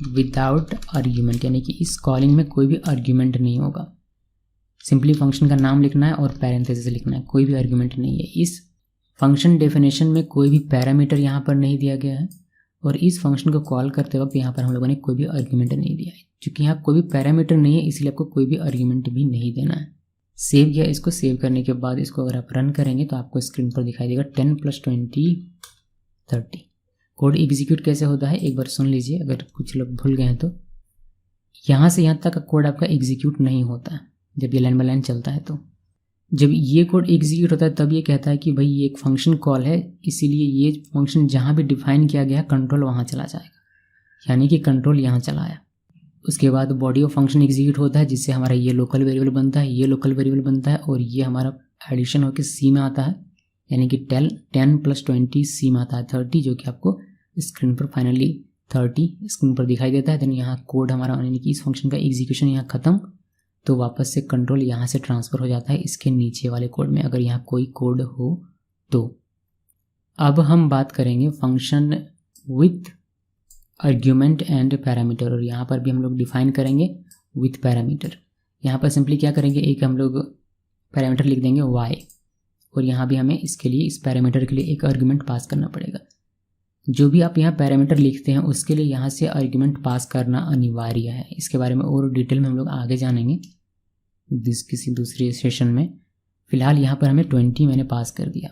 without argument, यानी कि इस कॉलिंग में कोई भी आर्ग्यूमेंट नहीं होगा। सिंपली फंक्शन का नाम लिखना है और पैरेंथेसिस लिखना है, कोई भी आर्ग्यूमेंट नहीं है। इस फंक्शन डेफिनेशन में कोई भी पैरामीटर यहाँ पर नहीं दिया गया है और इस फंक्शन को कॉल करते वक्त यहाँ पर हम लोगों ने कोई भी आर्ग्यूमेंट नहीं दिया है। क्योंकि यहाँ कोई भी पैरामीटर नहीं है इसलिए आपको कोई भी आर्ग्यूमेंट भी नहीं देना है। सेव किया। इसको सेव करने के बाद इसको अगर आप रन करेंगे तो आपको स्क्रीन पर दिखाई देगा 10 + 20 30। कोड एग्जीक्यूट कैसे होता है एक बार सुन लीजिए, अगर कुछ लोग भूल गए हैं तो। यहाँ से यहाँ तक का कोड आपका एग्जीक्यूट नहीं होता है जब ये लाइन बाय लाइन चलता है। तो जब ये कोड एग्जीक्यूट होता है तब ये कहता है कि भाई ये एक फंक्शन कॉल है, इसीलिए ये फंक्शन जहाँ भी डिफाइन किया गया कंट्रोल वहाँ चला जाएगा, यानी कि कंट्रोल यहाँ चला आया। उसके बाद बॉडी ऑफ फंक्शन एग्जीक्यूट होता है जिससे हमारा ये लोकल वेरिएबल बनता है, ये लोकल वेरिएबल बनता है और ये हमारा एडिशन होकर सी में आता है, यानी कि 10 + 20 सी में आता है 30, जो कि आपको स्क्रीन पर फाइनली 30 स्क्रीन पर दिखाई देता है। देन यहाँ कोड हमारा यानी कि इस फंक्शन का एग्जीक्यूशन यहाँ खत्म, तो वापस से कंट्रोल यहाँ से ट्रांसफ़र हो जाता है इसके नीचे वाले कोड में, अगर यहाँ कोई कोड हो तो। अब हम बात करेंगे function with argument and parameter, और यहाँ पर भी हम लोग डिफाइन करेंगे विथ पैरामीटर। यहाँ पर सिंपली क्या करेंगे, एक हम लोग पैरामीटर लिख देंगे y, और यहाँ भी हमें इसके लिए इस पैरामीटर के लिए एक आर्ग्यूमेंट पास करना पड़ेगा। जो भी आप यहाँ पैरामीटर लिखते हैं उसके लिए यहाँ से आर्ग्यूमेंट पास करना अनिवार्य है। इसके बारे में और डिटेल में हम लोग आगे जानेंगे किसी दूसरे सेशन में। फिलहाल यहाँ पर हमें 20 मैंने पास कर दिया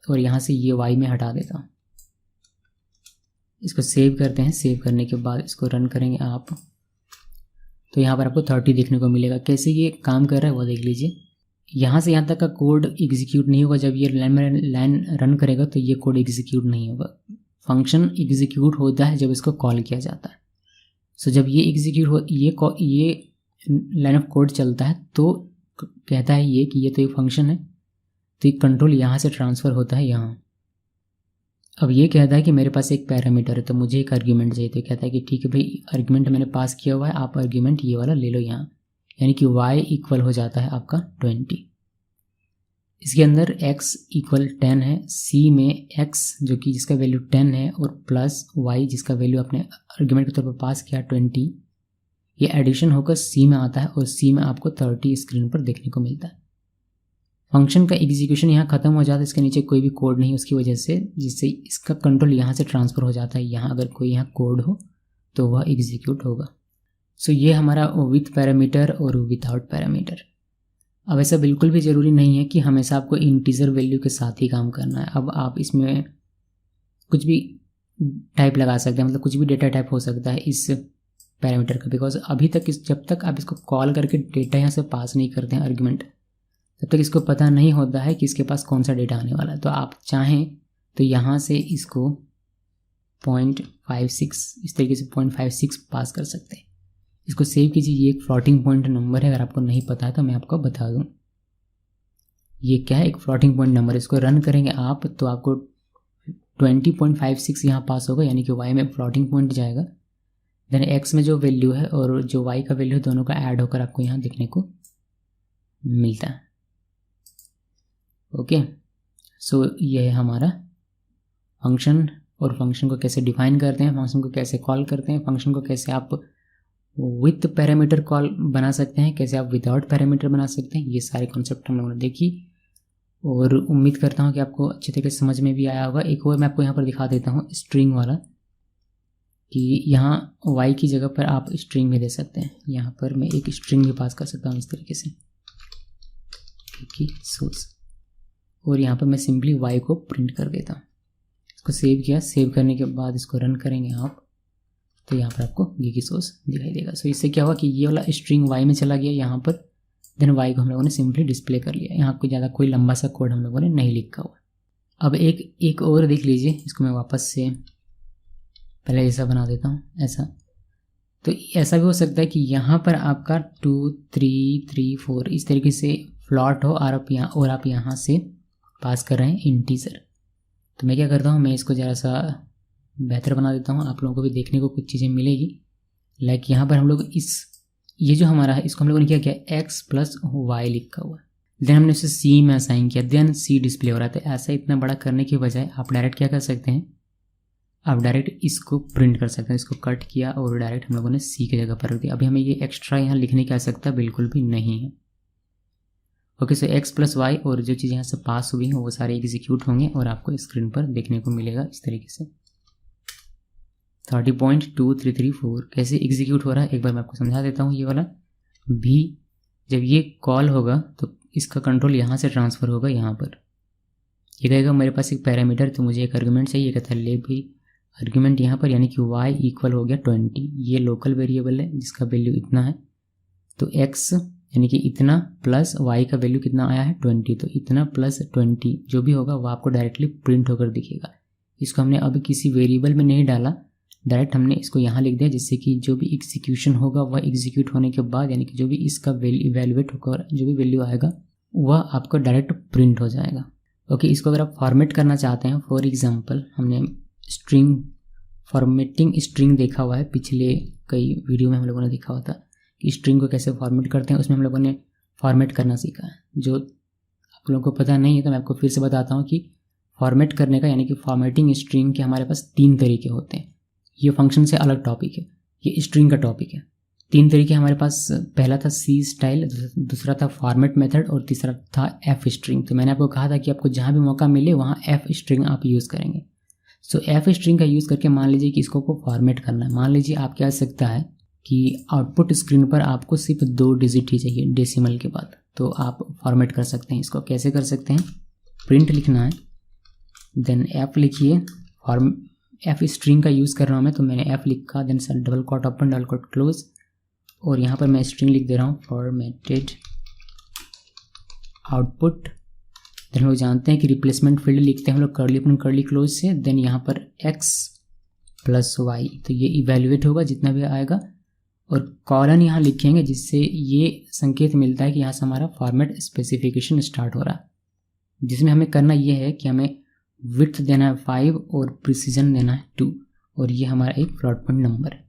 और यहाँ से ये y में हटा देता हूँ। इसको सेव करते हैं। सेव करने के बाद इसको रन करेंगे आप, तो यहाँ पर आपको 30 देखने को मिलेगा। कैसे ये काम कर रहा है वो देख लीजिए। यहाँ से यहाँ तक का कोड एग्जीक्यूट नहीं होगा, जब ये लाइन रन करेगा तो ये कोड एग्जीक्यूट नहीं होगा। फंक्शन एग्जीक्यूट होता है जब इसको कॉल किया जाता है। सो जब ये एग्जीक्यूट हो ये लाइन ऑफ कोड चलता है तो कहता है ये कि ये तो एक फंक्शन है, तो ये कंट्रोल यहाँ से ट्रांसफ़र होता है यहाँ। अब ये कहता है कि मेरे पास एक पैरामीटर है तो मुझे एक आर्ग्यूमेंट चाहिए, तो कहता है कि ठीक है भाई आर्ग्यूमेंट मैंने पास किया हुआ है, आप आर्ग्यूमेंट ये वाला ले लो यहाँ, यानी कि y इक्वल हो जाता है आपका 20। इसके अंदर x इक्वल 10 है, c में x जो कि जिसका वैल्यू 10 है और प्लस y जिसका वैल्यू अपने आर्ग्यूमेंट के तौर पर पास किया 20, ये एडिशन होकर c में आता है और c में आपको 30 स्क्रीन पर देखने को मिलता है। फंक्शन का एग्जीक्यूशन यहाँ ख़त्म हो जाता है, इसके नीचे कोई भी कोड नहीं उसकी वजह से, जिससे इसका कंट्रोल यहाँ से ट्रांसफ़र हो जाता है। यहाँ अगर कोई यहाँ कोड हो तो वह एग्जीक्यूट होगा। सो ये हमारा विथ पैरामीटर और विदाउट पैरामीटर। अब ऐसा बिल्कुल भी ज़रूरी नहीं है कि हमेशा आपको इंटीजर वैल्यू के साथ ही काम करना है। अब आप इसमें कुछ भी टाइप लगा सकते हैं, मतलब कुछ भी डेटा टाइप हो सकता है इस पैरामीटर का, बिकॉज अभी तक जब तक आप इसको कॉल करके डेटा यहाँ से पास नहीं करते हैं आर्ग्यूमेंट, तब तक इसको पता नहीं होता है कि इसके पास कौन सा डेटा आने वाला है। तो आप चाहें तो यहाँ से इसको 0.56 इस तरीके से 0.56 पास कर सकते हैं। इसको सेव कीजिए। ये एक फ्लोटिंग पॉइंट नंबर है, अगर आपको नहीं पता है तो मैं आपको बता दूं। ये क्या है, एक फ्लोटिंग पॉइंट नंबर। इसको रन करेंगे आप तो आपको 20.56 यहाँ पास होगा, यानी कि y में फ्लोटिंग पॉइंट जाएगा, देन x में जो वैल्यू है और जो y का वैल्यू है दोनों का ऐड होकर आपको यहाँ देखने को मिलता है। ओके, सो ये है हमारा फंक्शन। और फंक्शन को कैसे डिफाइन करते हैं, फंक्शन को कैसे कॉल करते हैं, फंक्शन को कैसे आप विथ पैरामीटर कॉल बना सकते हैं, कैसे आप विदाउट पैरामीटर बना सकते हैं, ये सारे कॉन्सेप्ट हम लोगों ने देखी और उम्मीद करता हूँ कि आपको अच्छे तरीके से समझ में भी आया होगा। एक और मैं आपको यहाँ पर दिखा देता हूँ स्ट्रिंग वाला, कि यहाँ y की जगह पर आप स्ट्रिंग भी दे सकते हैं। यहाँ पर मैं एक स्ट्रिंग भी पास कर सकता हूँ इस तरीके से कि सोर्स, और यहाँ पर मैं सिंपली y को प्रिंट कर देता हूँ। इसको सेव किया, सेव करने के बाद इसको रन करेंगे आप तो यहाँ पर आपको geeky source दिखाई देगा। सो इससे क्या हुआ कि ये वाला स्ट्रिंग y में चला गया यहाँ पर, देन y को हम लोगों ने सिंपली डिस्प्ले कर लिया। यहाँ कोई ज़्यादा कोई लंबा सा कोड हम लोगों ने नहीं लिखा हुआ। अब एक और देख लीजिए, इसको मैं वापस से पहले ऐसा बना देता हूँ, ऐसा। तो ऐसा भी हो सकता है कि यहाँ पर आपका 2 3 3 4 इस तरीके से फ्लॉट हो और आप यहाँ से पास कर रहे हैं इंटीजर। तो मैं क्या करता हूँ, मैं इसको ज़रा सा बेहतर बना देता हूँ, आप लोगों को भी देखने को कुछ चीज़ें मिलेगी। लाइक यहाँ पर हम लोग ये जो हमारा है इसको हम लोगों ने क्या किया, x प्लस y लिखा हुआ, देन हमने उसे c में असाइन किया, देन c डिस्प्ले हो रहा था। ऐसा इतना बड़ा करने के बजाय आप डायरेक्ट क्या कर सकते हैं, आप डायरेक्ट इसको प्रिंट कर सकते हैं। इसको कट किया और डायरेक्ट हम लोगों ने c की जगह पर रख दिया। अभी हमें ये एक्स्ट्रा यहाँ लिखने की आवश्यकता बिल्कुल भी नहीं है। ओके, सो x प्लस वाई और जो चीज़ यहाँ से पास हुई हैं वो सारे एग्जीक्यूट होंगे और आपको स्क्रीन पर देखने को मिलेगा इस तरीके से। 30.2334 कैसे एग्जीक्यूट हो रहा है एक बार मैं आपको समझा देता हूँ। ये वाला भी जब ये कॉल होगा तो इसका कंट्रोल यहाँ से ट्रांसफ़र होगा यहाँ पर। ये कहेगा मेरे पास एक पैरामीटर तो मुझे एक आर्गुमेंट चाहिए, कहता है ले भी आर्गुमेंट यहाँ पर, यानी कि y इक्वल हो गया 20। ये लोकल वेरिएबल है जिसका वैल्यू इतना है, तो x यानी कि इतना प्लस y का वैल्यू कितना आया है 20, तो इतना प्लस 20 जो भी होगा वो आपको डायरेक्टली प्रिंट होकर दिखेगा। इसको हमने अभी किसी वेरिएबल में नहीं डाला, डायरेक्ट हमने इसको यहाँ लिख दिया, जिससे कि जो भी एग्जीक्यूशन होगा वह एग्जीक्यूट होने के बाद यानी कि जो भी इसका इवैल्यूएट होकर जो भी वैल्यू आएगा वह आपको डायरेक्ट प्रिंट हो जाएगा। ओके, इसको अगर आप फॉर्मेट करना चाहते हैं, फॉर एग्जांपल हमने स्ट्रिंग फॉर्मेटिंग स्ट्रिंग देखा हुआ है, पिछले कई वीडियो में हम लोगों ने देखा हुआ था कि स्ट्रिंग को कैसे फॉर्मेट करते हैं, उसमें हम लोगों ने फॉर्मेट करना सीखा है। जो आप लोगों को पता नहीं है तो मैं आपको फिर से बताता हूँ कि फॉर्मेट करने का यानी कि फॉर्मेटिंग स्ट्रिंग के हमारे पास 3 तरीके होते हैं। ये फंक्शन से अलग टॉपिक है, ये स्ट्रिंग का टॉपिक है। 3 तरीके हमारे पास, पहला था सी स्टाइल, दूसरा था फॉर्मेट मेथड और तीसरा था एफ स्ट्रिंग। तो मैंने आपको कहा था कि आपको जहाँ भी मौका मिले वहाँ एफ स्ट्रिंग आप यूज़ करेंगे। सो एफ स्ट्रिंग का यूज़ करके मान लीजिए कि इसको को फॉर्मेट करना है। मान लीजिए आप क्या कर सकता है कि आउटपुट स्क्रीन पर आपको सिर्फ 2 डिजिट ही चाहिए डेसिमल के बाद, तो आप फॉर्मेट कर सकते हैं। इसको कैसे कर सकते हैं, प्रिंट लिखना है, देन एफ लिखिए, एफ स्ट्रिंग का यूज़ कर रहा हूँ मैं तो मैंने एफ लिखा, then double quote open double quote close, और यहाँ पर मैं स्ट्रिंग लिख दे रहा हूँ फॉर्मेटेड आउटपुट। देन हम लोग जानते हैं कि रिप्लेसमेंट फील्ड लिखते हैं हम लोग कर्ली ओपन कर्ली क्लोज से, देन यहाँ पर x प्लस वाई, तो ये इवेल्युएट होगा जितना भी आएगा, और कॉलन यहाँ लिखेंगे जिससे ये संकेत मिलता है कि यहाँ से हमारा फॉर्मेट स्पेसिफिकेशन स्टार्ट हो रहा है, जिसमें हमें करना ये है कि हमें विड्थ देना है 5 और प्रिसीजन देना है 2, और ये हमारा एक फ्लोट पॉइंट नंबर है।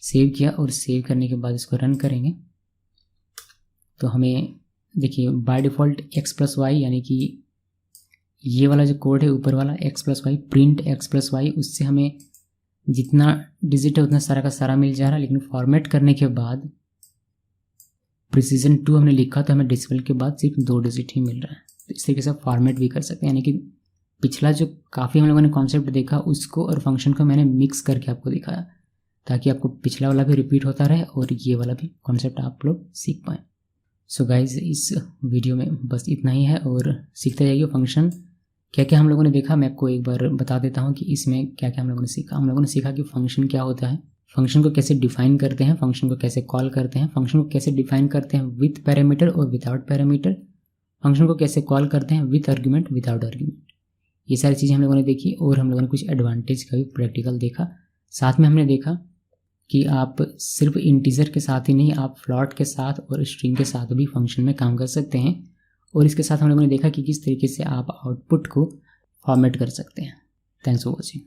सेव किया और सेव करने के बाद इसको रन करेंगे तो हमें देखिए बाय डिफ़ॉल्ट x+y यानी कि ये वाला जो कोड है ऊपर वाला x+y प्रिंट x+y, उससे हमें जितना डिजिट है उतना सारा का सारा मिल जा रहा है। लेकिन फॉर्मेट करने के बाद प्रिसीजन 2 हमने लिखा तो हमें डेसिमल के बाद सिर्फ 2 डिजिट ही मिल रहा है। तो इस तरीके से फॉर्मेट भी कर सकते हैं, यानी कि पिछला जो काफ़ी हम लोगों ने कॉन्सेप्ट देखा उसको और फंक्शन को मैंने मिक्स करके आपको दिखाया, ताकि आपको पिछला वाला भी रिपीट होता रहे और ये वाला भी कॉन्सेप्ट आप लोग सीख पाएँ। सो गाइज इस वीडियो में बस इतना ही है, और सीखते जाइए फंक्शन क्या क्या हम लोगों ने देखा। मैं आपको एक बार बता देता हूँ कि इसमें क्या क्या हम लोगों ने सीखा। हम लोगों ने सीखा कि फंक्शन क्या होता है, फंक्शन को कैसे डिफाइन करते हैं, फंक्शन को कैसे कॉल करते हैं, फंक्शन को कैसे डिफाइन करते हैं विथ पैरामीटर और विदाउट पैरामीटर, फंक्शन को कैसे कॉल करते हैं विथ आर्ग्यूमेंट विदाउट आर्ग्यूमेंट। ये सारी चीज़ें हम लोगों ने देखी, और हम लोगों ने कुछ एडवांटेज का भी प्रैक्टिकल देखा। साथ में हमने देखा कि आप सिर्फ इंटीजर के साथ ही नहीं, आप फ्लॉट के साथ और स्ट्रिंग के साथ भी फंक्शन में काम कर सकते हैं। और इसके साथ हम लोगों ने देखा कि किस तरीके से आप आउटपुट को फॉर्मेट कर सकते हैं। Thanks for watching.